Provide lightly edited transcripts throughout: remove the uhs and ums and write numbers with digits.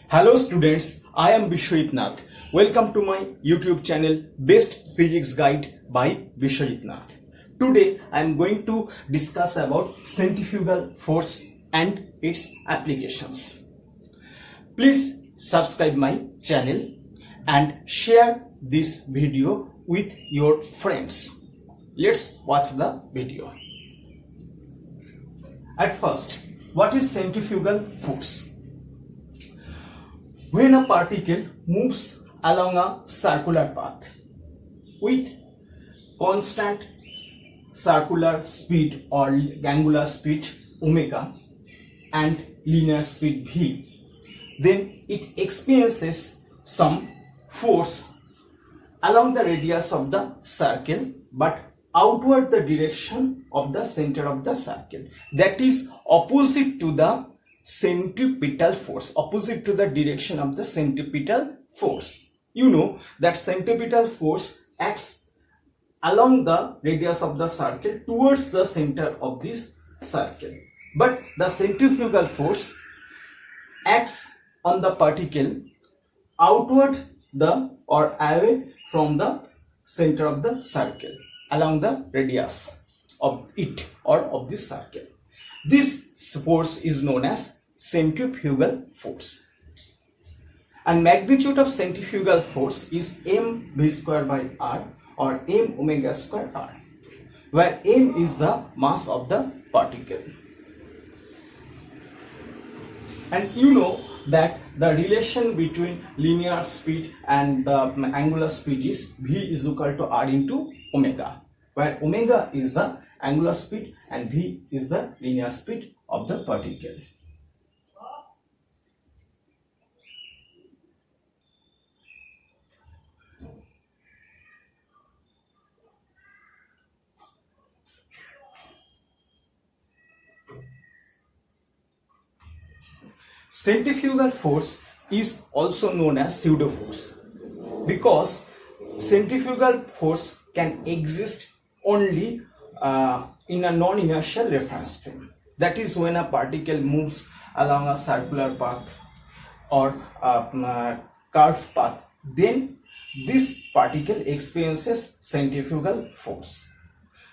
Hello students, I am Bishwajit Nath. Welcome to my YouTube channel Best Physics Guide by Bishwajit Nath. Today I am going to discuss about centrifugal force and its applications. Please subscribe my channel and share this video with your friends. Let's watch the video. At first, what is centrifugal force? When a particle moves along a circular path with constant circular speed or angular speed omega and linear speed v, then it experiences some force along the radius of the circle but outward the direction of the center of the circle, that is opposite to the centripetal force, opposite to the direction of the centripetal force. You know that centripetal force acts along the radius of the circle towards the center of this circle, but the centrifugal force acts on the particle outward the or away from the center of the circle along the radius of it or of this circle. This force is known as centrifugal force, and magnitude of centrifugal force is mv square by r or m omega square r, where m is the mass of the particle. And you know that the relation between linear speed and the angular speed is v is equal to r into omega, where omega is the angular speed and v is the linear speed of the particle. Centrifugal force is also known as pseudo force because centrifugal force can exist only in a non-inertial reference frame. That is when a particle moves along a circular path or a curved path, then this particle experiences centrifugal force.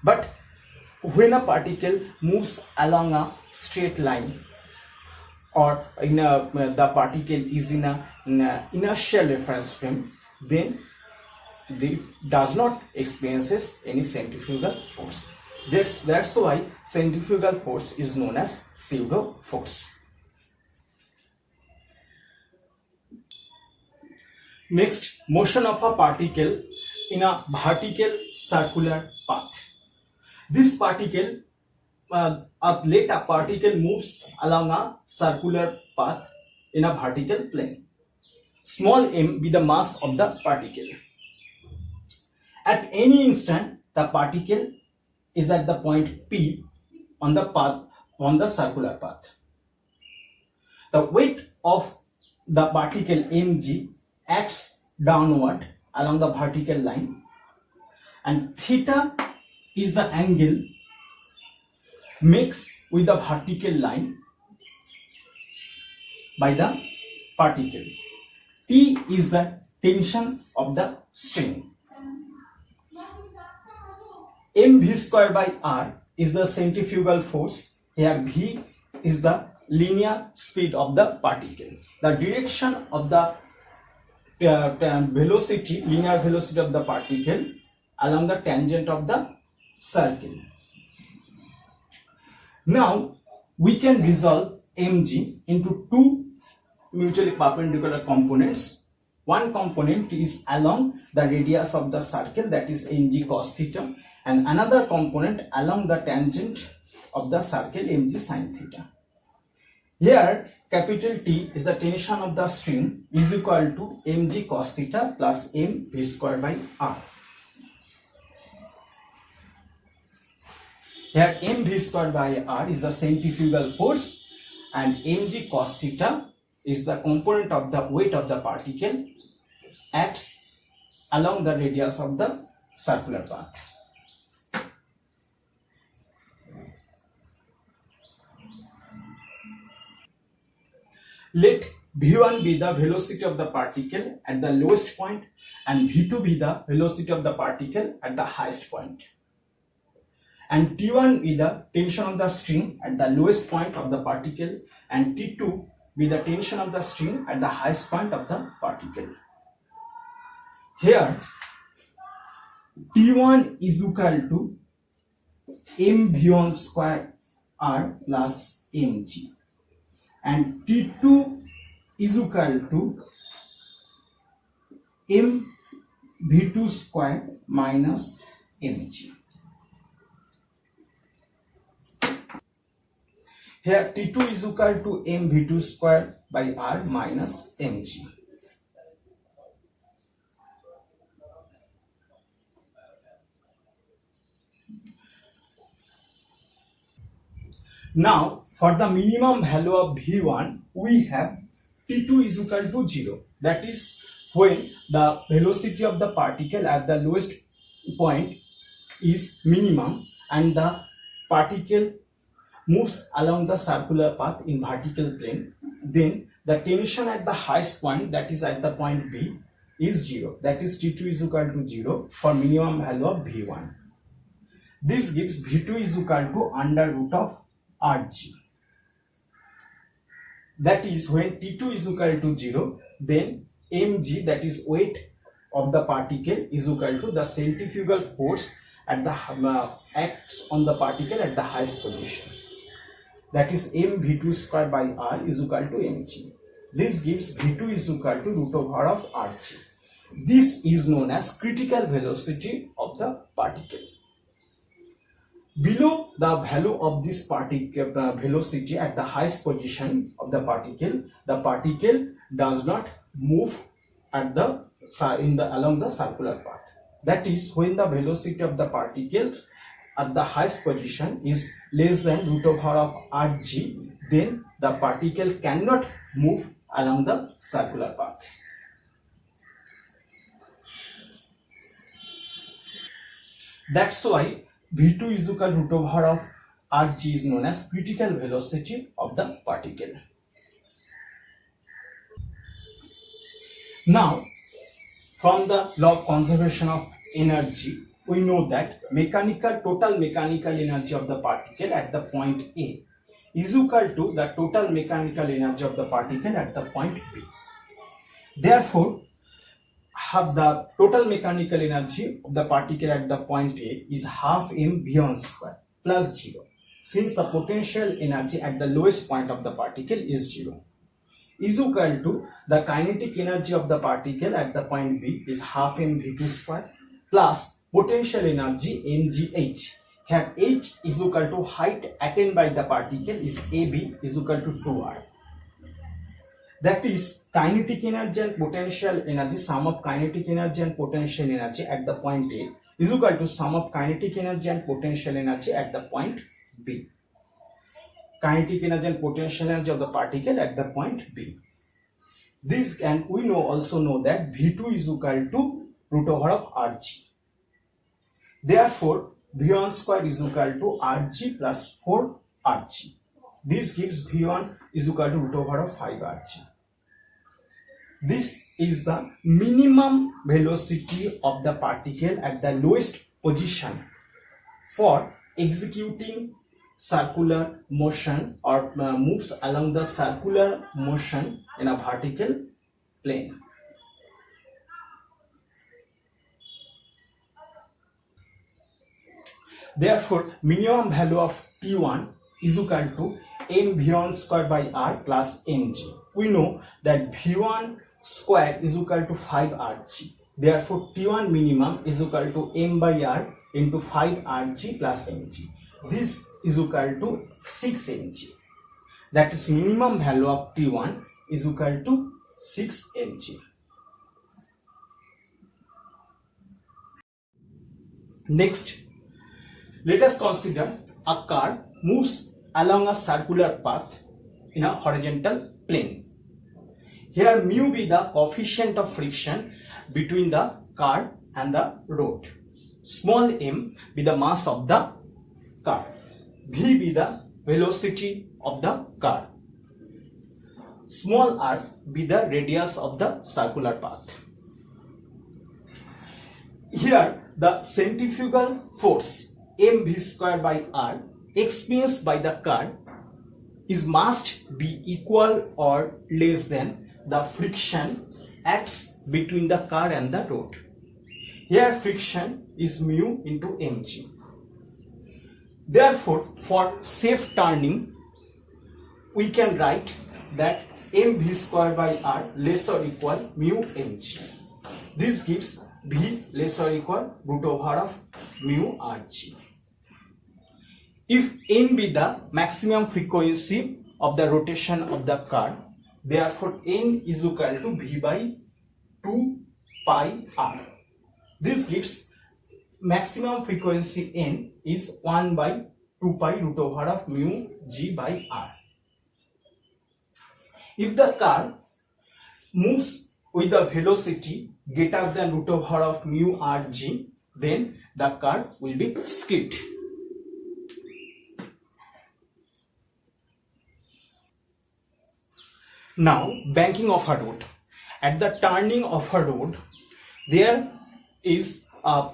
But when a particle moves along a straight line or the particle is in an inertial reference frame, then it does not experiences any centrifugal force. That's why centrifugal force is known as pseudo force. Next, motion of a particle in a vertical circular path. This particle let a particle moves along a circular path in a vertical plane. Small m be the mass of the particle. At any instant, the particle is at the point P on the path, on the circular path. The weight of the particle mg acts downward along the vertical line, and theta is the angle mixed with the vertical line by the particle. T is the tension of the string. mv square by r is the centrifugal force. Here v is the linear speed of the particle. The direction of the velocity, linear velocity of the particle along the tangent of the circle. Now we can resolve mg into two mutually perpendicular components. One component is along the radius of the circle, that is mg cos theta, and another component along the tangent of the circle mg sin theta. Here capital T is the tension of the string is equal to mg cos theta plus mv square by r. Here mv square by r is the centrifugal force and mg cos theta is the component of the weight of the particle acts along the radius of the circular path. Let v1 be the velocity of the particle at the lowest point and v2 be the velocity of the particle at the highest point. And T1 be the tension of the string at the lowest point of the particle and T2 be the tension of the string at the highest point of the particle. Here T1 is equal to mv1 square r plus mg and T2 is equal to mv2 square minus mg. Here T2 is equal to mv2 square by r minus mg. Now for the minimum value of V1 we have T2 is equal to 0. That is when the velocity of the particle at the lowest point is minimum and the particle moves along the circular path in vertical plane, then the tension at the highest point, that is at the point B, is 0. That is T2 is equal to 0 for minimum value of V1. This gives V2 is equal to under root of Rg. That is when T2 is equal to 0, then mg, that is weight of the particle, is equal to the centrifugal force at the acts on the particle at the highest position. That is mv2 square by r is equal to mg. This gives v2 is equal to root over of rg. This is known as critical velocity of the particle. Below the value of this particle, the velocity at the highest position of the particle does not move at the along the circular path. That is when the velocity of the particle at the highest position is less than root over of rg, then the particle cannot move along the circular path. That's why V2 is equal to root over of Rg is known as critical velocity of the particle. Now, from the law of conservation of energy, we know that total mechanical energy of the particle at the point A is equal to the total mechanical energy of the particle at the point B. Therefore, the total mechanical energy of the particle at the point A is half mv1 square plus 0, since the potential energy at the lowest point of the particle is 0, is equal to the kinetic energy of the particle at the point B is half mv2 square plus potential energy mgh. Here h is equal to height attained by the particle is AB is equal to 2r. That is kinetic energy and potential energy, sum of kinetic energy and potential energy at the point A is equal to sum of kinetic energy and potential energy at the point B. Kinetic energy and potential energy of the particle at the point B. This, and we also know that V2 is equal to root over of Rg. Therefore, V1 square is equal to Rg plus 4Rg. This gives V1 is equal to root over of 5Rg. This is the minimum velocity of the particle at the lowest position for executing circular motion or moves along the circular motion in a vertical plane. Therefore, minimum value of T1 is equal to mv1 square by r plus mg. We know that v1 square is equal to 5rg. Therefore, T1 minimum is equal to m by r into 5rg plus mg. This is equal to 6 mg. That is minimum value of T1 is equal to 6 mg. Next, let us consider a car moves along a circular path in a horizontal plane. Here mu be the coefficient of friction between the car and the road. Small m be the mass of the car. V be the velocity of the car. small r be the radius of the circular path. Here the centrifugal force mv square by r experienced by the car is must be equal or less than the friction acts between the car and the road. Here friction is mu into mg. Therefore, for safe turning, we can write that mv square by r less or equal mu mg. This gives v less or equal root over of mu rg. If n be the maximum frequency of the rotation of the car, therefore n is equal to v by 2 pi r. This gives maximum frequency n is 1 by 2 pi root over of mu g by r. If the car moves with the velocity greater than root over of mu rg, then the car will be skid. Now, banking of a road. At the turning of a road, there is a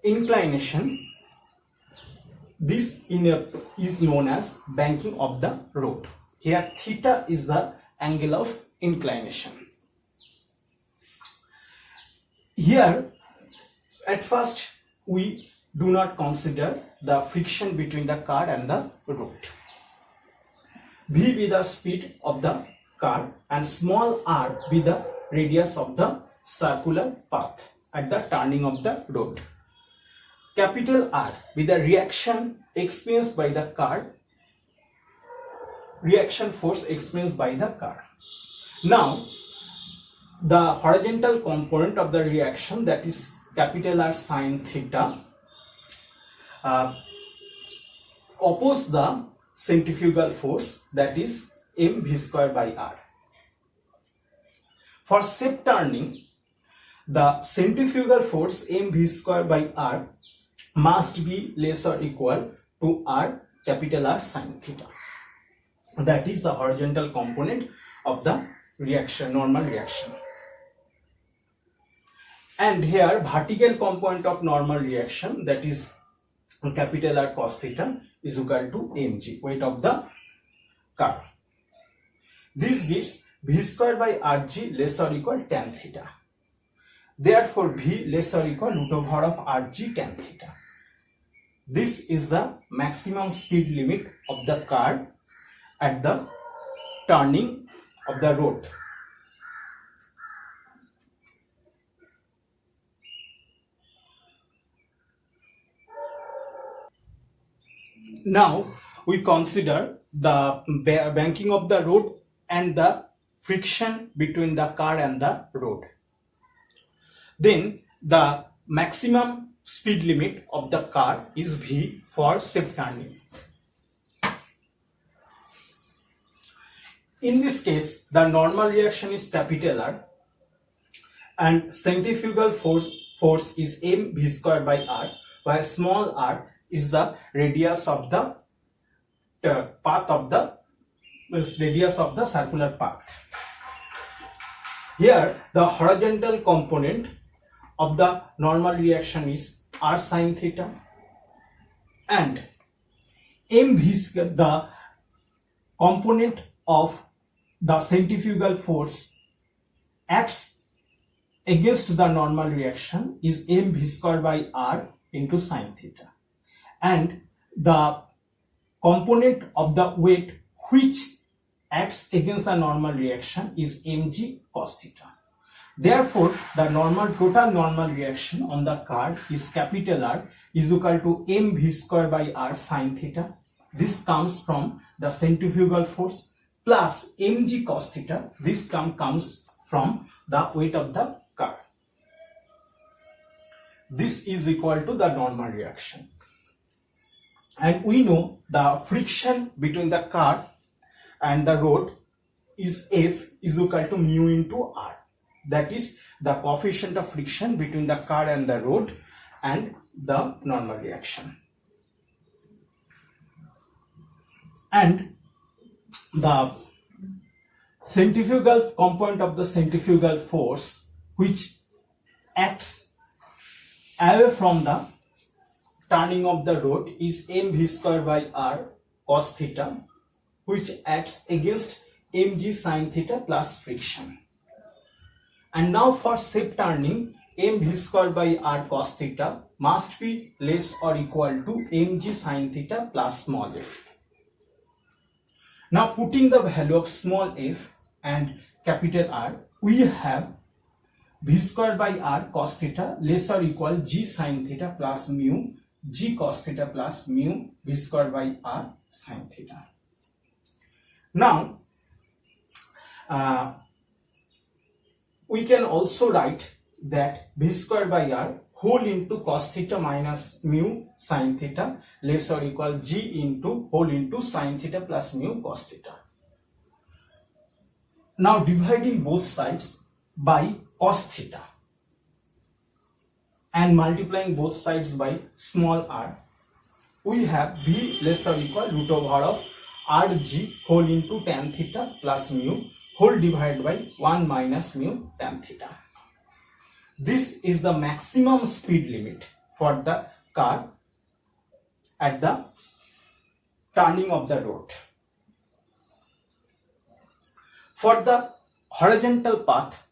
inclination. This is known as banking of the road. Here theta is the angle of inclination. Here at first we do not consider the friction between the car and the road. V be the speed of the car and small r be the radius of the circular path at the turning of the road. Capital R be the reaction experienced by the car, reaction force experienced by the car. Now, the horizontal component of the reaction, that is capital R sine theta, oppose the centrifugal force, that is mv square by r. For safe turning, the centrifugal force mv square by r must be less or equal to r capital R sine theta. That is the horizontal component of the reaction, normal reaction. And here vertical component of normal reaction, that is capital R cos theta, is equal to mg, weight of the car. This gives v square by rg less or equal tan theta. Therefore, v less or equal root over of rg tan theta. This is the maximum speed limit of the car at the turning of the road. Now we consider the banking of the road and the friction between the car and the road. Then the maximum speed limit of the car is v for safe turning. In this case, the normal reaction is capital R and centrifugal force is mv square by r, while small r is the radius of the path of the radius of the circular path. Here the horizontal component of the normal reaction is r sine theta and mv, the component of the centrifugal force acts against the normal reaction is mv square by r into sine theta, and the component of the weight which acts against the normal reaction is mg cos theta. Therefore, the total normal reaction on the car is capital R is equal to mv square by r sine theta. This comes from the centrifugal force plus mg cos theta. This comes from the weight of the car. This is equal to the normal reaction. And we know the friction between the car and the road is F is equal to mu into R. That is the coefficient of friction between the car and the road and the normal reaction. And the centrifugal component of the centrifugal force which acts away from the turning of the rod is mv square by r cos theta, which acts against mg sin theta plus friction. And now for shape turning, mv square by r cos theta must be less or equal to mg sin theta plus small f. Now putting the value of small f and capital R, we have v square by r cos theta less or equal g sin theta plus mu g cos theta plus mu v square by r sin theta. Now we can also write that v square by r whole into cos theta minus mu sin theta less or equal g into whole into sin theta plus mu cos theta. Now dividing both sides by cos theta and multiplying both sides by small r, we have v less or equal root over of rg whole into tan theta plus mu whole divided by 1 minus mu tan theta. This is the maximum speed limit for the car at the turning of the rod. For the horizontal path,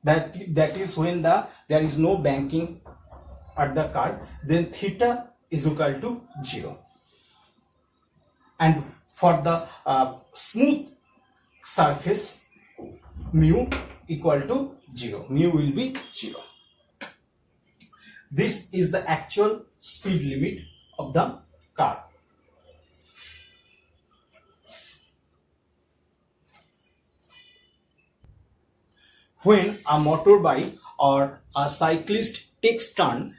that is when there is no banking at the car, then theta is equal to 0. And for the smooth surface, mu equal to 0. Mu will be 0. This is the actual speed limit of the car. When a motorbike or a cyclist takes turn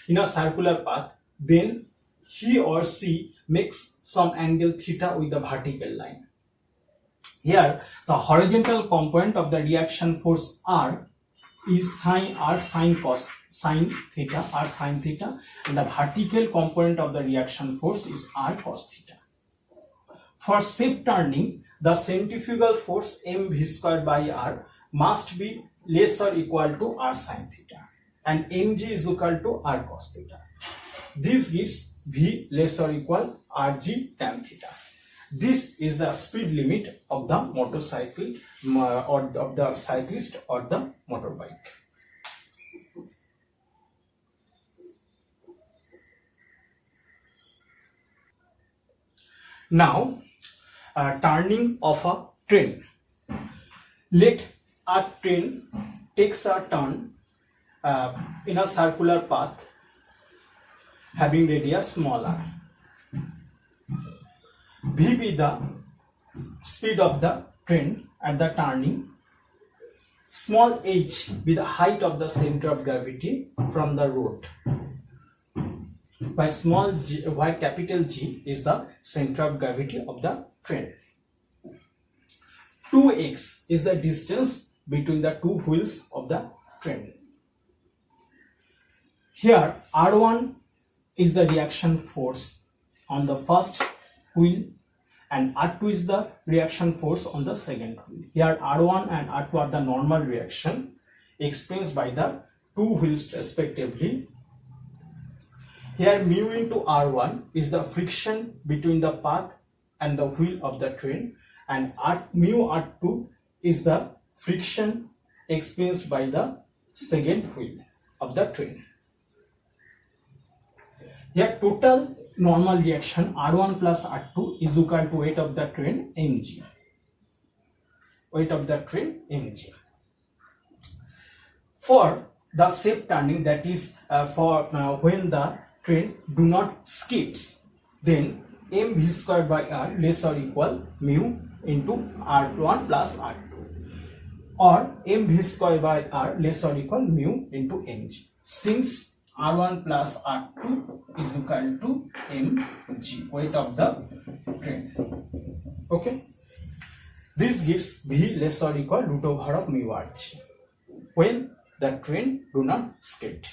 in a circular path, then he or she makes some angle theta with the vertical line. Here, the horizontal component of the reaction force R is sin theta, and the vertical component of the reaction force is r cos theta. For shape turning, the centrifugal force mv square by r must be less or equal to r sin theta, and mg is equal to r cos theta. This gives v less or equal rg tan theta. This is the speed limit of the motorcycle or of the cyclist or the motorbike. Now, turning of a train. Let a train takes a turn in a circular path having radius smaller. V be the speed of the train at the turning. Small h be the height of the center of gravity from the road. By small g, while capital G is the center of gravity of the train. 2x is the distance between the two wheels of the train. Here R1 is the reaction force on the first wheel and R2 is the reaction force on the second wheel. Here R1 and R2 are the normal reaction experienced by the two wheels respectively. Here mu into R1 is the friction between the path and the wheel of the train, and mu R2 is the friction experienced by the second wheel of the train. Here total normal reaction R1 plus R2 is equal to weight of the train mg. Weight of the train mg. For the shape turning, that is for when the train do not skids, then mv square by r less or equal mu into R1 plus R2, or mv square by r less or equal mu into mg, since R1 plus R2 is equal to mg, weight of the train. Okay, this gives v less or equal root over of mu rg when the train do not skid.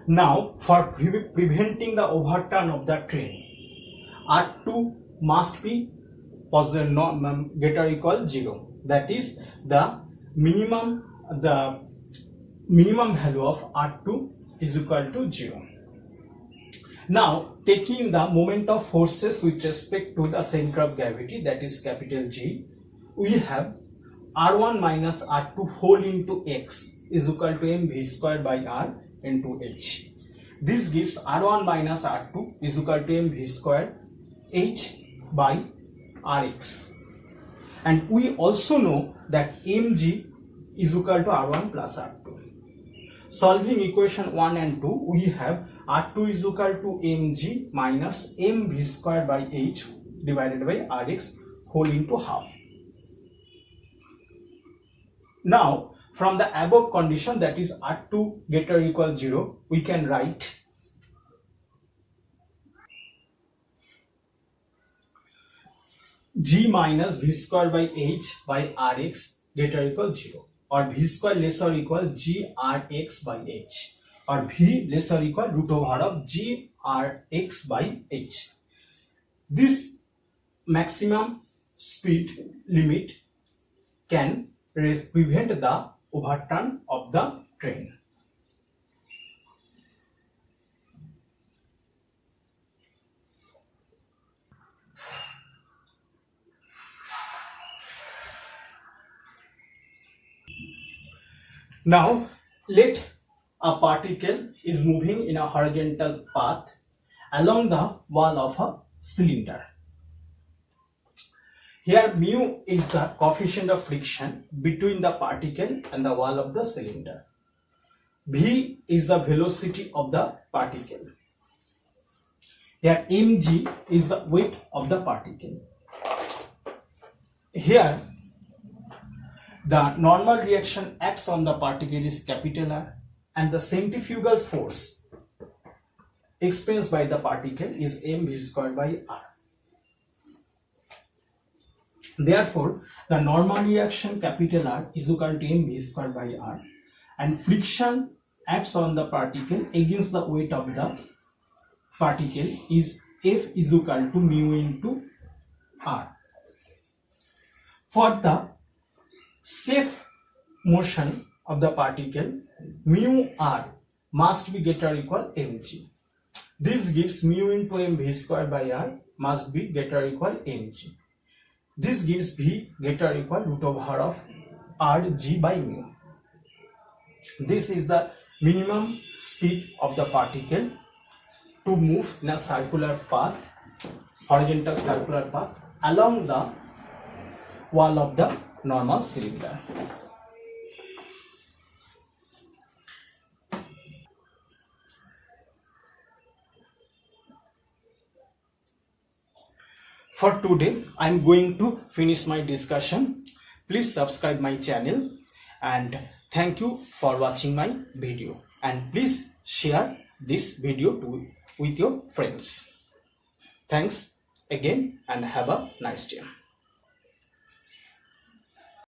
Now, for preventing the overturn of the train, R2 must be positive, greater or equal 0. That is the minimum value of R2 is equal to 0. Now, taking the moment of forces with respect to the center of gravity, that is capital G, we have R1 minus R2 whole into x is equal to mv square by r into h. This gives R1 minus R2 is equal to mv square h by rx. And we also know that mg is equal to R1 plus R2. Solving equation 1 and 2, we have R2 is equal to mg minus mv square by h divided by rx whole into half. Now, from the above condition, that is R2 greater or equal 0, we can write g minus v square by h by rx greater or equal 0, or v square less or equal g rx by h, or v less or equal root over of g rx by h. This maximum speed limit can prevent the overturn of the train. Now, let a particle is moving in a horizontal path along the wall of a cylinder. Here mu is the coefficient of friction between the particle and the wall of the cylinder. V is the velocity of the particle. Here mg is the weight of the particle. Here the normal reaction acts on the particle is capital R, and the centrifugal force experienced by the particle is mv squared by r. Therefore, the normal reaction capital R is equal to mv squared by r, and friction acts on the particle against the weight of the particle is F is equal to mu into r. For the safe motion of the particle, mu r must be greater or equal mg. This gives mu into mv squared by r must be greater or equal mg. This gives v greater or equal root over of rg by mu. This is the minimum speed of the particle to move in a circular path, horizontal circular path along the wall of the normal cylinder. For today, I am going to finish my discussion. Please subscribe my channel, and thank you for watching my video, and please share this video with your friends. Thanks again and have a nice day.